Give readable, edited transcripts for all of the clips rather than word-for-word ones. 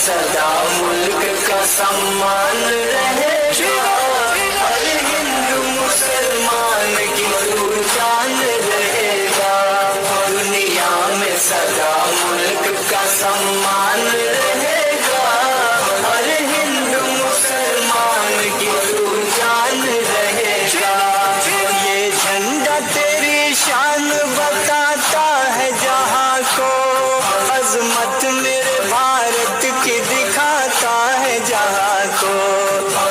सदा मुल्क का सम्मान रहेगा। हर हिंदू मुसलमान की तू जान रहेगा। दुनिया में सदा मुल्क का सम्मान रहेगा। हर हिंदू मुसलमान की तू जान रहेगा। ये झंडा तेरी शान बताता है जहाँ को, अजमत मेरे भारत की दिखाता है जहाँ को।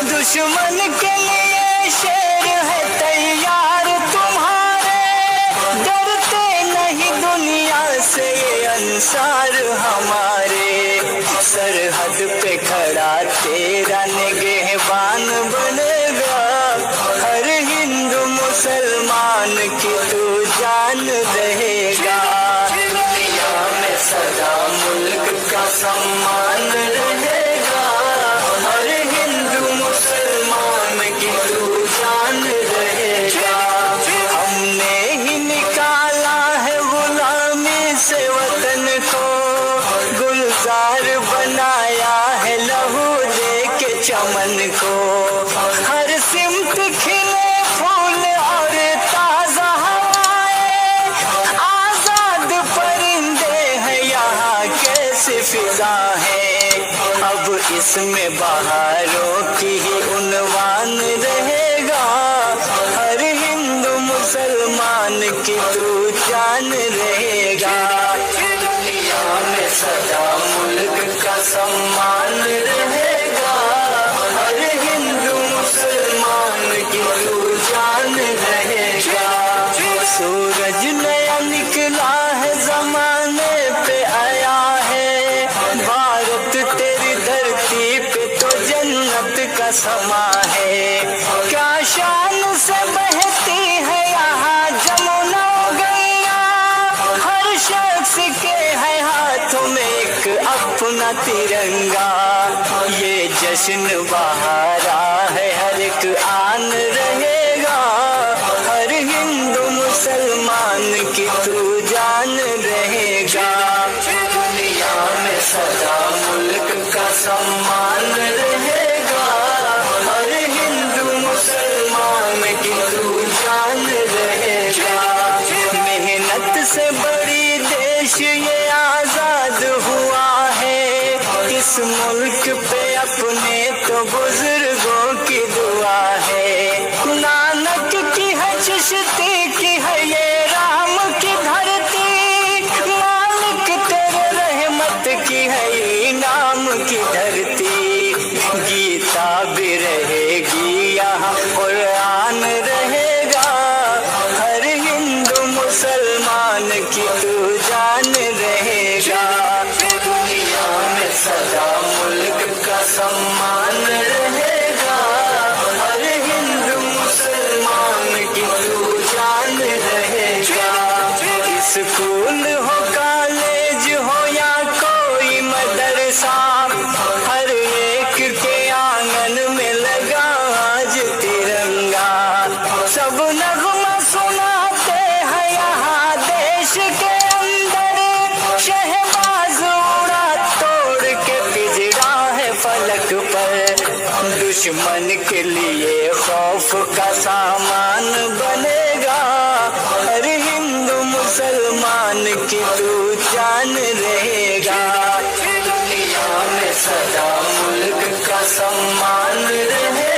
दुश्मन के लिए शेर है तैयार तुम्हारे, डरते नहीं दुनिया से ये अंसार हमारे। सरहद पे खड़ा तेरा निगहबान बनेगा। हर हिंदू मुसलमान की तू जान रहेगा। दुनिया में सदा मुल्क का सम्मान रहेगा। हर हिंदू मुसलमान की तू जान रहेगा। हमने ही निकाला है गुलामी से वतन को, गुलजार बनाया है लहू दे के चमन को। हर सिमत खिले फूल और ताजा हवाएं, आजाद परिंदे हैं यहाँ कैसी फिजा है। अब इसमें बहारों की ही उन्वान रहेगा। हर हिंदू मुसलमान की तू जान रहेगा। दुनिया में सदा मुल्क का सम्मान रहेगा। हर हिंदू मुसलमान की तू जान रहेगा। सूरज नया निकला है जमाने पे आया है, भारत तेरी धरती पे तो जन्नत का समा है। क्या शान से बहती है यहाँ जमुना गैया, हर शख्स के है हाथों में एक अपना तिरंगा। ये जश्न बहारा है हर एक आन रहेगा। हर हिंदू मुसलमान की तू जान रहेगा। दुनिया में सदा मुल्क का सम्मान रहेगा। हर हिंदू मुसलमान की तू जान रहेगा। मेहनत से बड़ी देश ये आजाद हुआ है। इस मुल्क पे अपने तो बुजुर्गों की दुआ है। नानक की है चिश्ती की है ये राम की धरती, मालिक तेरे रहमत की है ये नाम की धरती। गीता भी रहेगी यहाँ, कुरान रहेगा। हर हिंदू मुसलमान की तू जान रहेगा। दुनिया में सदा मुल्क का सम्मान रहेगा। हर हिंदू मुसलमान की तू जान रहेगा। स्कूल हो कॉलेज हो या कोई मदरसा, हर एक के आंगन में लगा आज तिरंगा। सब नगमा सुनाते हैं यहाँ देश के अंदर, शहबाज उड़ा तोड़ के पिजड़ा है फलक पर। दुश्मन के लिए खौफ का सामान बनेगा। हर हिंदू मुसलमान की तू जान रहेगा। दुनिया में सदा मुल्क का सम्मान रहेगा।